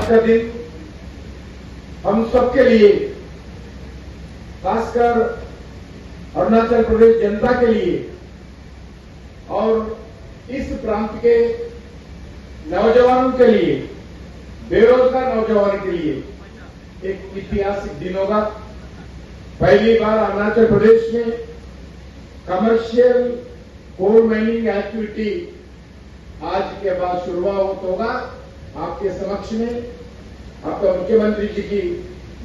का दिन हम सबके लिए, खासकर अरुणाचल प्रदेश जनता के लिए और इस प्रांत के नौजवानों के लिए, बेरोजगार नौजवानों के लिए एक ऐतिहासिक दिन होगा। पहली बार अरुणाचल प्रदेश में कमर्शियल कोल माइनिंग एक्टिविटी आज के बाद शुरुआत होगा। आपके समक्ष में आपका मुख्यमंत्री जी की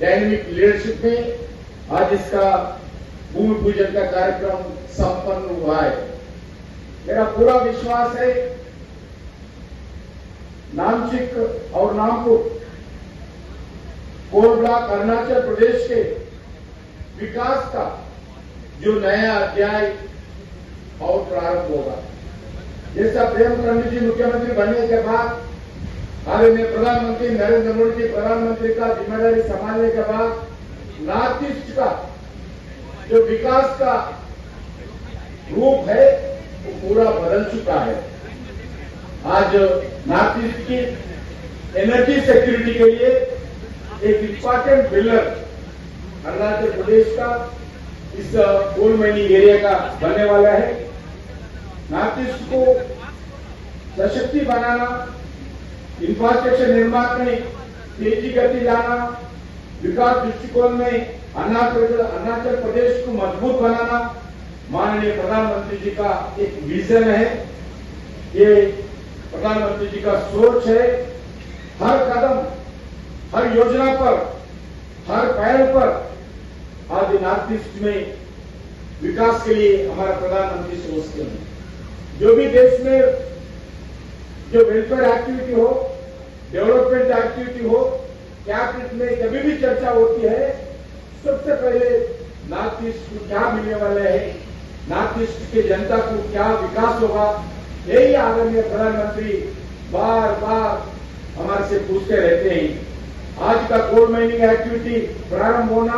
डायनेमिक लीडरशिप में आज इसका भूमि पूजन का कार्यक्रम संपन्न हुआ है। मेरा पूरा विश्वास है नामचिक और नामपुर कोल ब्लॉक अरुणाचल प्रदेश के विकास का जो नया अध्याय और प्रारंभ होगा। जैसा प्रेम चंद्र जी मुख्यमंत्री बनने के बाद, हाल में प्रधानमंत्री नरेंद्र मोदी जी प्रधानमंत्री का जिम्मेदारी संभालने के बाद नॉर्थ ईस्ट का जो विकास का रूप है वो पूरा बदल चुका है। आज नॉर्थ ईस्ट की एनर्जी सिक्योरिटी के लिए एक इंपॉर्टेंट पिलर अरुणाचल प्रदेश का इस कोल माइनिंग एरिया का बनने वाला है। नॉर्थ ईस्ट को सशक्ति बनाना, इंफ्रास्ट्रक्चर निर्माण में तेजी गति लाना, विकास दृष्टिकोण में अरुणाचल प्रदेश को मजबूत बनाना माननीय प्रधानमंत्री जी का एक विजन है। ये प्रधानमंत्री जी का सोच है। हर कदम, हर योजना पर, हर पहल पर आज नॉर्थ ईस्ट में विकास के लिए हमारा प्रधानमंत्री सोचते हैं। जो भी देश में जो वेलफेयर एक्टिविटी हो, डेवलपमेंट एक्टिविटी हो, कैबिनेट में कभी भी चर्चा होती है, सबसे पहले नॉर्थ ईस्ट को क्या मिलने वाला है, नॉर्थ ईस्ट के जनता को क्या विकास होगा, यही आदरणीय प्रधानमंत्री बार बार हमारे से पूछते रहते हैं। आज का कोल माइनिंग एक्टिविटी प्रारंभ होना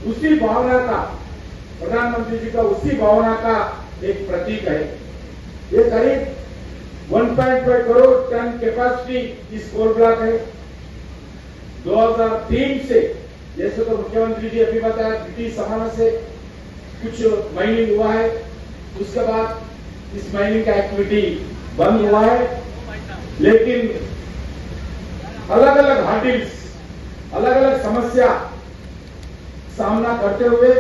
उसी भावना का, प्रधानमंत्री जी का उसी भावना का एक प्रतीक है। ये करीब 1.5 करोड़ टन कैपेसिटी इस कोल ब्लॉक है। 2003 से, जैसे तो मुख्यमंत्री जी अभी बताया, ब्रिटिश जमाने से कुछ माइनिंग हुआ है, उसके बाद इस माइनिंग का एक्टिविटी बंद हुआ है। लेकिन अलग अलग हार्डिल्स, अलग अलग समस्या सामना करते हुए,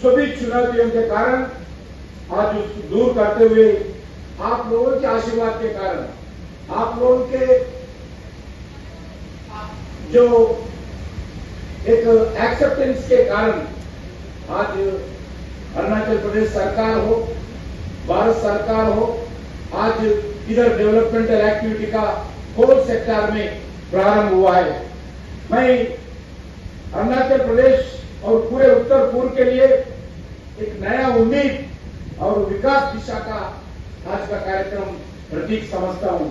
सभी चुनौतियों के कारण आज उसको दूर करते हुए, आप लोगों के आशीर्वाद के कारण, आप लोगों के जो एक एक्सेप्टेंस के कारण आज अरुणाचल प्रदेश सरकार हो, भारत सरकार हो, आज इधर डेवलपमेंटल एक्टिविटी का कोल सेक्टर में प्रारंभ हुआ है। मैं अरुणाचल प्रदेश और पूरे उत्तर पूर्व के लिए एक नया उम्मीद और विकास दिशा का आज का कार्यक्रम प्रतीक समझता हूं।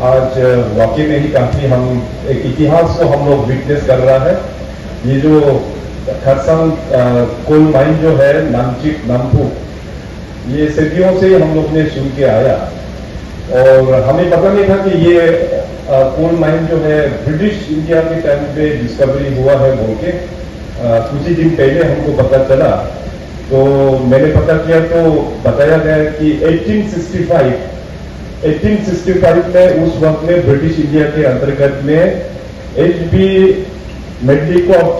आज वाकई में ही काफी हम एक इतिहास को हम लोग विटनेस कर रहा है। ये जो खरसांग कोल माइन जो है नामचिक नामपू, ये सदियों से हम लोग ने सुन के आया और हमें पता नहीं था कि ये कोल माइन जो है ब्रिटिश इंडिया के टाइम पे डिस्कवरी हुआ है बोल के कुछ ही दिन पहले हमको पता चला। तो मैंने पता किया तो बताया गया कि 1865 में उस वक्त में ब्रिटिश इंडिया के अंतर्गत में H.B. मेडलिकॉट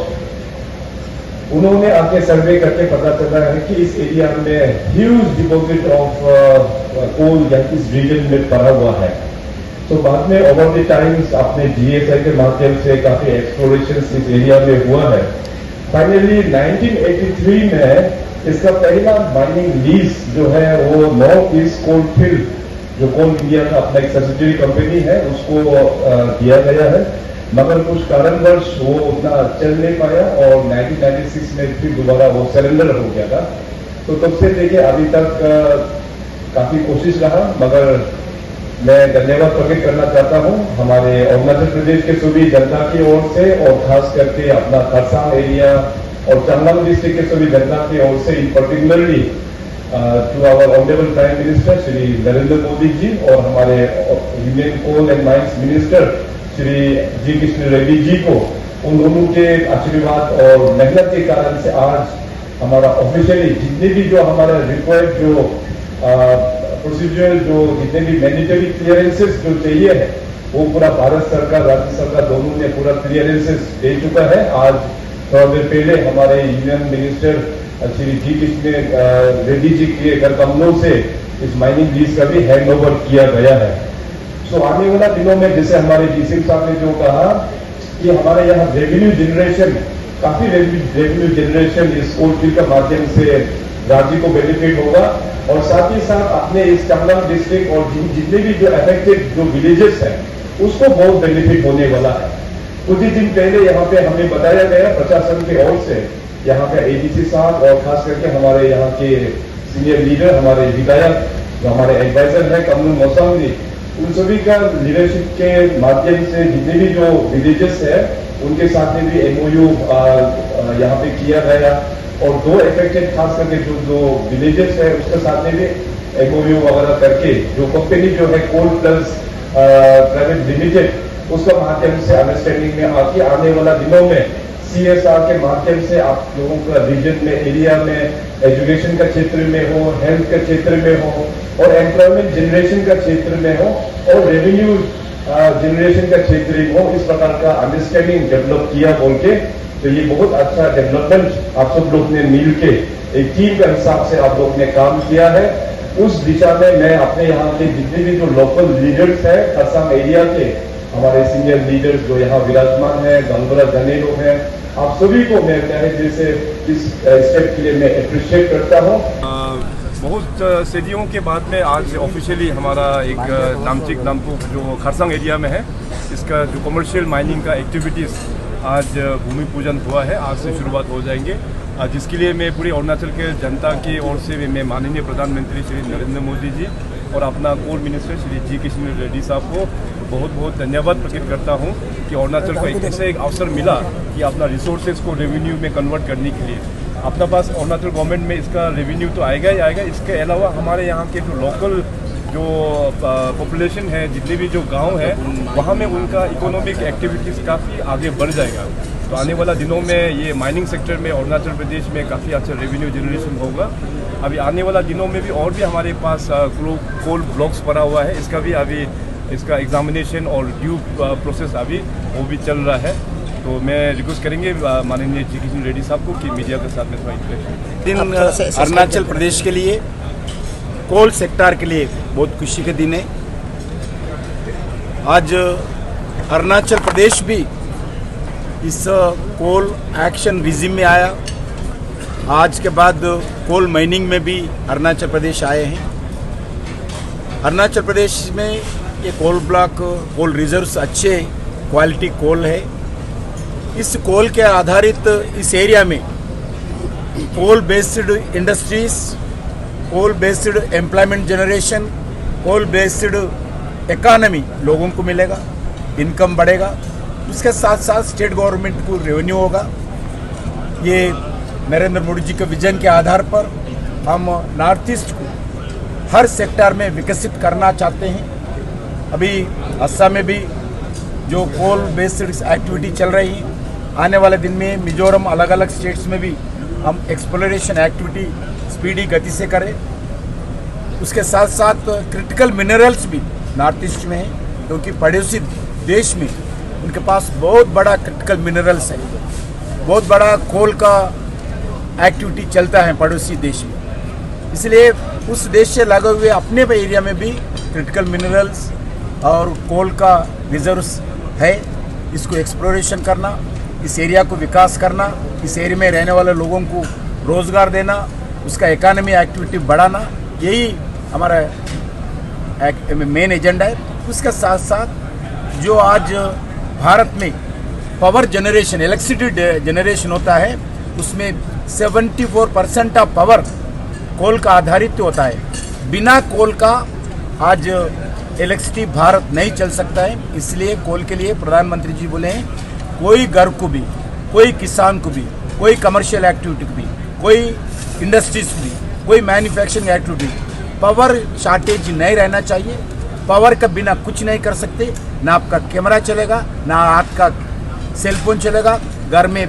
उन्होंने आके सर्वे करके पता चला है कि इस एरिया में ह्यूज डिपॉजिट ऑफ कोल या इस रीजन में पड़ा हुआ है। तो बाद में ओवर द टाइम्स अपने GSI के माध्यम से काफी एक्सप्लोरेशन इस एरिया में हुआ है। फाइनली 1983 में इसका पहला माइनिंग लीज जो है वो नॉर्थ ईस्ट कोल फील्ड, जो कोल इंडिया का अपना एक सब्सिडरी कंपनी है, उसको दिया गया है। मगर कुछ कारणवश वो उतना चल नहीं पाया और 1996 में फिर दोबारा वो सरेंडर हो गया था। तो तब से लेके अभी तक काफी कोशिश रहा, मगर मैं धन्यवाद प्रकट करना चाहता हूं हमारे अरुणाचल प्रदेश के सभी जनता की ओर से और खास करके अपना खरसांग एरिया और चांगलांग डिस्ट्रिक्ट के सभी जनता की ओर से, in particularly to our honourable prime minister Shri Narendra Modi ji और हमारे union coal and mines minister Shri G Kishan Reddy ji को, उन दोनों के आशीर्वाद और मेहनत के कारण से आज हमारा ऑफिशियली जितने भी जो हमारा रिक्वायर्ड जो प्रोसीजर, जो जितने भी मैंडेटरी क्लियरेंसेस जो चाहिए है, वो पूरा भारत सरकार राज्य सरकार दोनों ने पूरा क्लियरेंसेस दे चुका है। आज थोड़ा देर पहले हमारे union minister Shri G Kishan Reddy जी के कर कमलों से इस माइनिंग लीज का भी हैंड ओवर किया गया है। सो आने वाला दिनों में जैसे हमारे डीसी साहब ने जो कहा कि हमारे यहाँ रेवेन्यू जनरेशन, काफी रेवेन्यू जनरेशन इस कोल फील्ड के माध्यम से राज्य को बेनिफिट होगा, और साथ ही साथ अपने इस चांगलांग डिस्ट्रिक्ट और जितने भी जो अफेक्टेड जो विलेजेस हैं उसको बहुत बेनिफिट होने वाला है। कुछ ही दिन पहले यहाँ पे हमें बताया गया प्रशासन की ओर से, यहाँ पे एडीसी साहब और खास करके हमारे यहाँ के सीनियर लीडर, हमारे विधायक, जो हमारे एडवाइजर है कमल मौसम जी, उन सभी का लीडरशिप के माध्यम से जितने भी जो विलेजेस है उनके साथ में भी एमओयू यहाँ पे किया गया, और दो अफेक्टेड खास करके जो विलेजेस है उसके साथ में भी एमओयू वगैरह करके जो कंपनी जो है कोल प्लस प्राइवेट लिमिटेड, उसका माध्यम से अंडरस्टैंडिंग में आके आने वाला दिनों में CSR के माध्यम से आप लोगों का रीजन में, एरिया में, एजुकेशन का क्षेत्र में हो, हेल्थ का क्षेत्र में हो, और एम्प्लॉयमेंट जनरेशन का क्षेत्र में हो, और रेवेन्यू जनरेशन का क्षेत्र में हो, इस प्रकार का अंडरस्टैंडिंग डेवलप किया बोल के, तो ये बहुत अच्छा डेवलपमेंट आप सब लोग ने मिल के एक टीम के हिसाब से आप लोग ने काम किया है। उस दिशा में मैं अपने यहाँ के जितने भी जो लोकल लीडर्स है खरसांग एरिया के, हमारे सीनियर लीडर्स जो यहाँ विराजमान है, गंगोला जने लोग हैं, आप सभी को मैं तहे दिल से इस स्टेप के लिए मैं अप्रिशिएट करता हूँ। बहुत सदियों के बाद में आज ऑफिशियली हमारा एक नामचिक नामपुर जो खरसांग एरिया में है, इसका जो कमर्शियल माइनिंग का एक्टिविटीज़ आज भूमि पूजन हुआ है, आज से शुरुआत हो जाएंगे। जिसके लिए मैं पूरी अरुणाचल के जनता की ओर से मैं माननीय प्रधानमंत्री श्री नरेंद्र मोदी जी और अपना कोल मिनिस्टर श्री जी किशन रेड्डी साहब को बहुत बहुत धन्यवाद प्रकट करता हूँ कि अरुणाचल को एक ऐसे एक अवसर मिला कि अपना रिसोर्सेज को रेवेन्यू में कन्वर्ट करने के लिए। अपना पास अरुणाचल गवर्नमेंट में इसका रेवेन्यू तो आएगा ही आएगा, इसके अलावा हमारे यहाँ के जो लोकल जो पॉपुलेशन है, जितने भी जो गांव है, वहाँ में उनका इकोनॉमिक एक्टिविटीज़ काफ़ी आगे बढ़ जाएगा। तो आने वाला दिनों में ये माइनिंग सेक्टर में अरुणाचल प्रदेश में काफ़ी अच्छा रेवेन्यू जनरेशन होगा। अभी आने वाला दिनों में भी और भी हमारे पास कोल ब्लॉक्स पड़ा हुआ है, इसका भी अभी इसका एग्जामिनेशन और ड्यू प्रोसेस अभी वो भी चल रहा है। तो मैं रिक्वेस्ट करेंगे माननीय जी किशन रेड्डी साहब को कि मीडिया के साथ में थोड़ा इंटरेक्शन। दिन अरुणाचल प्रदेश के लिए, कोल सेक्टर के लिए बहुत खुशी के दिन है। आज अरुणाचल प्रदेश भी इस कोल एक्शन रिजिम में आया। आज के बाद कोल माइनिंग में भी अरुणाचल प्रदेश आए हैं। अरुणाचल प्रदेश में ये कोल ब्लॉक, कोल रिजर्व्स अच्छे क्वालिटी कोल है। इस कोल के आधारित इस एरिया में coal based industries, coal based employment generation, coal based economy लोगों को मिलेगा, इनकम बढ़ेगा। उसके साथ साथ स्टेट गवर्नमेंट को रेवेन्यू होगा। ये नरेंद्र मोदी जी के विजन के आधार पर हम नॉर्थ ईस्ट को हर सेक्टर में विकसित करना चाहते हैं। अभी असम में भी जो कोल बेस्ड एक्टिविटी चल रही है, आने वाले दिन में मिजोरम, अलग अलग स्टेट्स में भी हम एक्सप्लोरेशन एक्टिविटी स्पीडी गति से करें। उसके साथ साथ क्रिटिकल मिनरल्स भी नॉर्थ ईस्ट में है, क्योंकि पड़ोसी देश में उनके पास बहुत बड़ा क्रिटिकल मिनरल्स है, बहुत बड़ा कोल का एक्टिविटी चलता है पड़ोसी देश में। इसलिए उस देश से लगे हुए अपने एरिया में भी क्रिटिकल मिनरल्स और कोल का रिजर्व्स है। इसको एक्सप्लोरेशन करना, इस एरिया को विकास करना, इस एरिया में रहने वाले लोगों को रोजगार देना, उसका इकोनॉमी एक्टिविटी बढ़ाना, यही हमारा मेन एजेंडा है। उसके साथ साथ जो आज भारत में पावर जनरेशन, इलेक्ट्रिसिटी जनरेशन होता है, उसमें 74% ऑफ पावर कोल का आधारित होता है। बिना कोल का आज इलेक्ट्रिसिटी भारत नहीं चल सकता है। इसलिए कोल के लिए प्रधानमंत्री जी बोले हैं, कोई घर को भी, कोई किसान को भी, कोई कमर्शियल एक्टिविटी को भी, कोई इंडस्ट्रीज को भी, कोई मैन्युफैक्चरिंग एक्टिविटी, पावर शॉर्टेज नहीं रहना चाहिए। पावर के बिना कुछ नहीं कर सकते। ना आपका कैमरा चलेगा, ना हाथ का सेलफोन चलेगा, घर में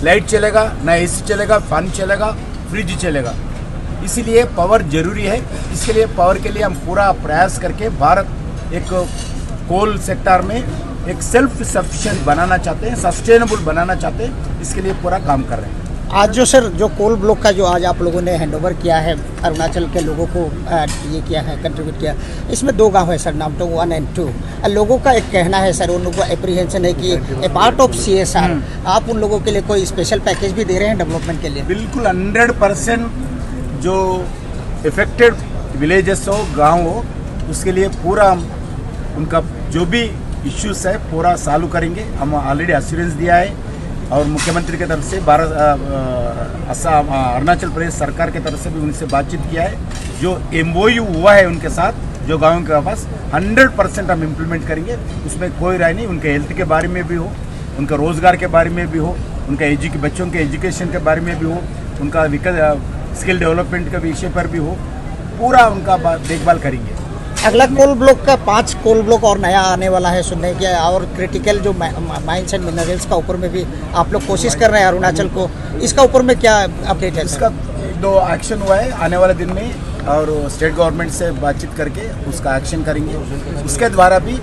लाइट चलेगा, ना एसी चलेगा, फैन चलेगा, फ्रिज चलेगा। इसीलिए पावर जरूरी है। इसके लिए पावर के लिए हम पूरा प्रयास करके भारत एक कोल सेक्टर में एक सेल्फ सफिशिएंट बनाना चाहते हैं, सस्टेनेबल बनाना चाहते हैं। इसके लिए पूरा काम कर रहे हैं। आज जो सर जो कोल ब्लॉक का जो आज आप लोगों ने हैंडओवर किया है अरुणाचल के लोगों को ये किया है, कंट्रीब्यूट किया, इसमें 2 गांव है सर, नामटो 1 और 2। लोगों का एक कहना है सर, उन लोगों को एप्रीहेंशन है कि ए पार्ट ऑफ CSR आप उन लोगों के लिए कोई स्पेशल पैकेज भी दे रहे हैं डेवलपमेंट के लिए? बिल्कुल 100% जो इफेक्टेड विलेजेस हो, गाँव हो, उसके लिए पूरा उनका जो भी इश्यूज है पूरा सॉल्व करेंगे। हम ऑलरेडी एश्योरेंस दिया है और मुख्यमंत्री की तरफ से असम अरुणाचल प्रदेश सरकार की तरफ से भी उनसे बातचीत किया है। जो MOU हुआ है उनके साथ जो गाँव के पास 100% हम इम्प्लीमेंट करेंगे। उसमें कोई राय नहीं। उनके हेल्थ के बारे में भी हो, उनका रोजगार के बारे में भी हो, उनका बच्चों के एजुकेशन के बारे में भी हो, उनका स्किल डेवलपमेंट के विषय पर भी हो, पूरा उनका देखभाल करेंगे। अगला कोल ब्लॉक का 5 कोल ब्लॉक और नया आने वाला है सुनने के, और क्रिटिकल जो माइंस एंड मिनरल्स का ऊपर में भी आप लोग कोशिश कर रहे हैं अरुणाचल को, इसका ऊपर में क्या अपडेट है? इसका 2 एक्शन हुआ है आने वाले दिन में, और स्टेट गवर्नमेंट से बातचीत करके उसका एक्शन करेंगे। उसके द्वारा भी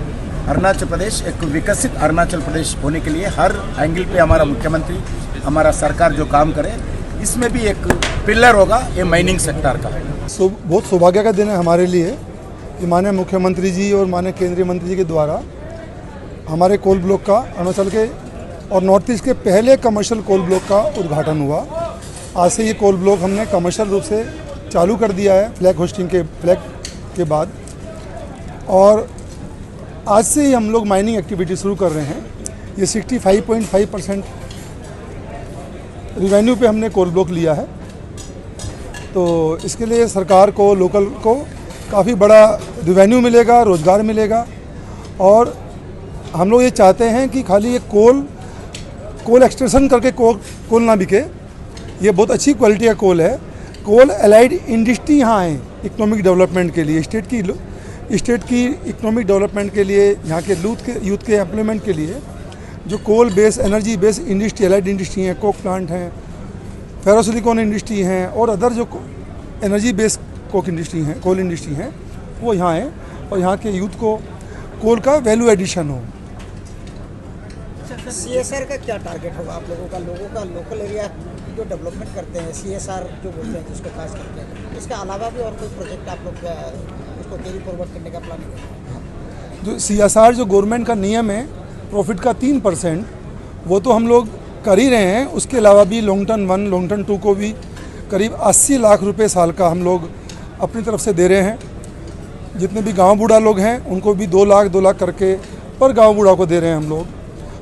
अरुणाचल प्रदेश एक विकसित अरुणाचल प्रदेश होने के लिए हर एंगल पे हमारा मुख्यमंत्री, हमारा सरकार जो काम करे, इसमें भी एक पिलर होगा ये माइनिंग सेक्टर का। बहुत सौभाग्य का दिन है हमारे लिए कि माननीय मुख्यमंत्री जी और माननीय केंद्रीय मंत्री जी के द्वारा हमारे कोल ब्लॉक का, अरुणाचल के और नॉर्थ ईस्ट के पहले कमर्शियल कोल ब्लॉक का उद्घाटन हुआ। आज से ये कोल ब्लॉक हमने कमर्शियल रूप से चालू कर दिया है फ्लैग होस्टिंग के बाद, और आज से ही हम लोग माइनिंग एक्टिविटी शुरू कर रहे हैं। ये 65.5% रिवेन्यू पे हमने कोल ब्लॉक लिया है, तो इसके लिए सरकार को, लोकल को काफ़ी बड़ा रिवेन्यू मिलेगा, रोज़गार मिलेगा। और हम लोग ये चाहते हैं कि खाली ये कोल एक्सट्रैक्शन करके कोल ना बिके। ये बहुत अच्छी क्वालिटी का कोल है। कोल एलाइड इंडस्ट्री यहाँ है इकोनॉमिक डेवलपमेंट के लिए, स्टेट की इकोनॉमिक डेवलपमेंट के लिए, यहाँ के यूथ के एम्प्लॉयमेंट के लिए जो coal base, energy base industry, allied industry हैं, कोक प्लांट हैं, फेरोसिलिकॉन इंडस्ट्री हैं और अदर जो एनर्जी बेस कोल इंडस्ट्री हैं, वो यहाँ है, और यहाँ के यूथ को कोल का वैल्यू एडिशन हो। CSR का क्या टारगेट होगा आप लोगों का लोकल एरिया जो डेवलपमेंट करते हैं, CSR जो बोलते हैं जिसको खास करते हैं, इसके अलावा भी और कोई प्रोजेक्ट आप लोग उसको कैरी फॉरवर्ड करने का प्लानिंग है? जो CSR जो गवर्नमेंट का नियम है प्रॉफिट का 3%, वो तो हम लोग कर ही रहे हैं। उसके अलावा भी लॉन्ग टर्म 1, लॉन्ग टर्म 2 को भी करीब 80 लाख रुपए साल का हम लोग अपनी तरफ से दे रहे हैं। जितने भी गांव बूढ़ा लोग हैं उनको भी 2 लाख करके पर गांव बूढ़ा को दे रहे हैं हम लोग।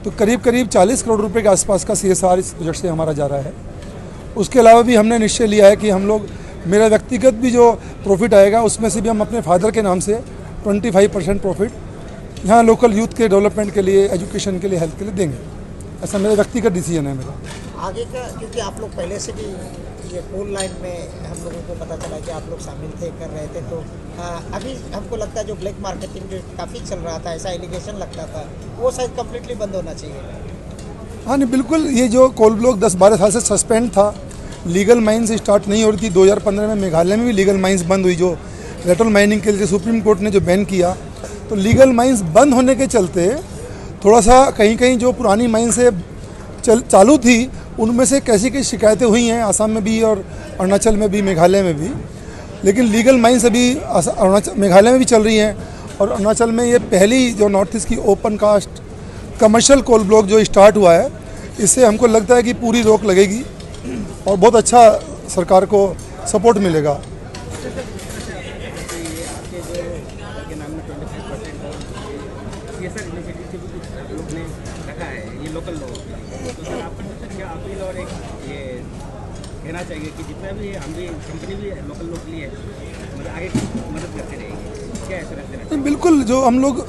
तो करीब 40 करोड़ रुपए के आसपास का CSR इस प्रोजेक्ट से हमारा जा रहा है। उसके अलावा भी हमने निश्चय लिया है कि हम लोग, मेरा व्यक्तिगत भी जो प्रॉफिट आएगा उसमें से भी हम अपने फादर के नाम से 25% प्रॉफिट यहाँ लोकल यूथ के डेवलपमेंट के लिए, एजुकेशन के लिए, हेल्थ के लिए देंगे। ऐसा मेरा व्यक्तिगत डिसीजन है मेरा। आगे का, क्योंकि आप लोग पहले से भी ये कोल लाइन में हम लोगों को पता चला कि आप लोग शामिल थे, कर रहे थे, तो अभी हमको लगता है जो ब्लैक मार्केटिंग जो काफ़ी चल रहा था, ऐसा एलिगेशन लगता था, वो शायद कम्प्लीटली बंद होना चाहिए। हाँ नहीं, बिल्कुल। ये जो कोल ब्लॉक 10-12 साल से सस्पेंड था, लीगल माइंस स्टार्ट नहीं हो रही थी। 2015 में मेघालय में भी लीगल माइंस बंद हुई, जो लेटरल माइनिंग के लिए सुप्रीम कोर्ट ने जो बैन किया। तो लीगल माइंस बंद होने के चलते थोड़ा सा कहीं जो पुरानी माइंस से चालू थी, उनमें से कैसी शिकायतें हुई हैं, आसाम में भी और अरुणाचल में भी, मेघालय में भी। लेकिन लीगल माइंस अभी मेघालय में भी चल रही हैं, और अरुणाचल में ये पहली जो नॉर्थ ईस्ट की open cast commercial coal block जो स्टार्ट हुआ है, इससे हमको लगता है कि पूरी रोक लगेगी और बहुत अच्छा सरकार को सपोर्ट मिलेगा। कहना चाहिए कि जितना भी हम भी कंपनी भी लोकल लोग लिए मतलब आगे मदद करते रहेंगे, क्या ऐसा लगता है? बिल्कुल। जो हम लोग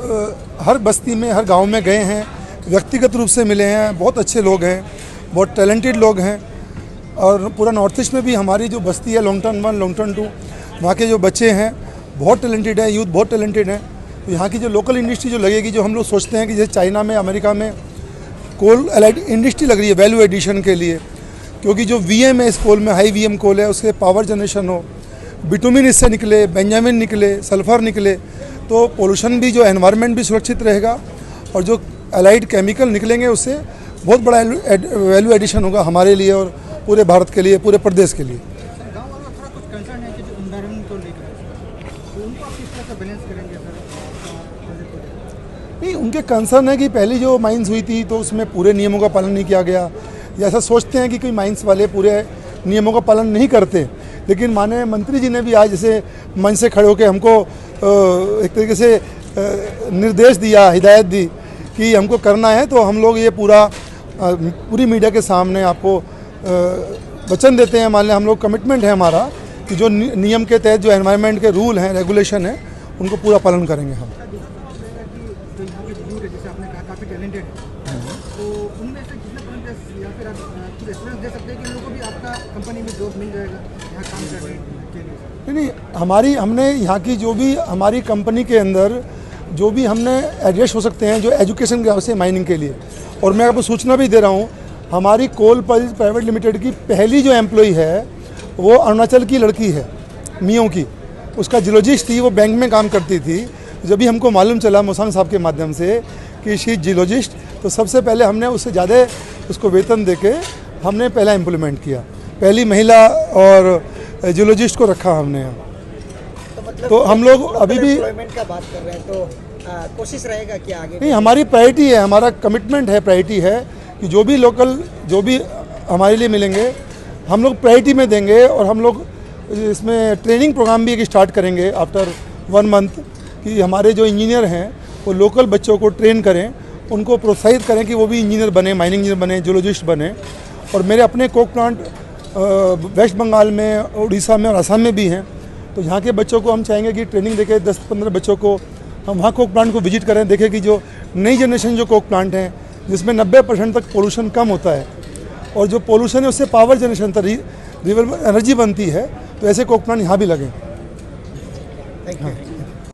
हर बस्ती में, हर गांव में गए हैं, व्यक्तिगत रूप से मिले हैं, बहुत अच्छे लोग हैं, बहुत टैलेंटेड लोग हैं। और पूरा नॉर्थ ईस्ट में भी हमारी जो बस्ती है लॉन्ग टर्म 1, लॉन्ग टर्म 2, वहाँ के जो बच्चे हैं बहुत टैलेंटेड हैं, यूथ बहुत टैलेंटेड हैं। तो यहाँ की जो लोकल इंडस्ट्री जो लगेगी, जो हम लोग सोचते हैं कि जैसे चाइना में, अमेरिका में कोल एलाइड इंडस्ट्री लग रही है वैल्यू एडिशन के लिए, क्योंकि जो वीएम है इस कोल में, हाई वीएम कोल है, उससे पावर जनरेशन हो, बिटुमिन इससे निकले, बेंजामिन निकले, सल्फर निकले, तो पोल्यूशन भी, जो एनवायरनमेंट भी सुरक्षित रहेगा और जो एलाइड केमिकल निकलेंगे उससे बहुत बड़ा वैल्यू एडिशन होगा हमारे लिए और पूरे भारत के लिए, पूरे प्रदेश के लिए। गाँव वालों का थोड़ा कुछ कंसर्न है कि जो एनवायरमेंट को लेकर, तो उनको आप किस तरह से बैलेंस करेंगे सर? नहीं, उनके कंसर्न है कि पहली जो माइंस हुई थी तो उसमें पूरे नियमों का पालन नहीं किया गया, या ऐसा सोचते हैं कि कोई माइंस वाले पूरे नियमों का पालन नहीं करते। लेकिन माननीय मंत्री जी ने भी आज जैसे मंच से खड़े होकर हमको एक तरीके से निर्देश दिया, हिदायत दी कि हमको करना है, तो हम लोग ये पूरी मीडिया के सामने आपको वचन देते हैं। मान लें हम लोग कमिटमेंट है हमारा कि जो नियम के तहत जो एनवायरनमेंट के रूल हैं, रेगुलेशन है, उनको पूरा पालन करेंगे हम। जैसे आपने कहा काफ़ी टैलेंटेड है, तो उनमें से कितने परसेंटेज या फिर आप कुछ रेफरेंस दे सकते हैं कि लोगों को भी आपका कंपनी में जॉब मिल जाएगा यहाँ काम करने के लिए? नहीं, हमने यहाँ की जो भी हमारी कंपनी के अंदर जो भी हमने एडजस्ट हो सकते हैं जो एजुकेशन के से माइनिंग के लिए, और मैं आपको सूचना भी दे रहा हूँ, हमारी कोल पल्स प्राइवेट लिमिटेड की पहली जो एम्प्लॉई है वो अरुणाचल की लड़की है, मियों की। उसका जियोलॉजिस्ट थी, वो बैंक में काम करती थी। जब भी हमको मालूम चला मोसांग साहब के माध्यम से कि शी जियोलॉजिस्ट, तो सबसे पहले हमने उससे ज़्यादा उसको वेतन देके हमने पहला इम्प्लीमेंट किया, पहली महिला और जियोलॉजिस्ट को रखा हमने। तो हम लोग अभी भी एम्प्लॉयमेंट का बात कर रहे हैं, तो कोशिश रहेगा कि आगे नहीं, हमारी प्रायोरिटी है, हमारा कमिटमेंट है, प्रायोरिटी है कि जो भी लोकल जो भी हमारे लिए मिलेंगे हम लोग प्रायोरिटी में देंगे। और हम लोग इसमें ट्रेनिंग प्रोग्राम भी एक स्टार्ट करेंगे आफ्टर 1 मंथ कि हमारे जो इंजीनियर हैं वो लोकल बच्चों को ट्रेन करें, उनको प्रोत्साहित करें कि वो भी इंजीनियर बने, माइनिंग इंजीनियर बने, जियोलॉजिस्ट बने। और मेरे अपने कोक प्लांट वेस्ट बंगाल में, उड़ीसा में और असम में भी हैं, तो यहाँ के बच्चों को हम चाहेंगे कि ट्रेनिंग देके 10-15 बच्चों को हम वहाँ कोक प्लांट को विजिट करें, देखें कि जो नई जनरेशन जो कोक प्लांट हैं जिसमें 90% तक पोल्यूशन कम होता है, और जो पोल्यूशन है उससे पावर जनरेशन रिन्यूएबल एनर्जी बनती है, तो ऐसे कोक प्लांट यहाँ भी लगें। Thank you.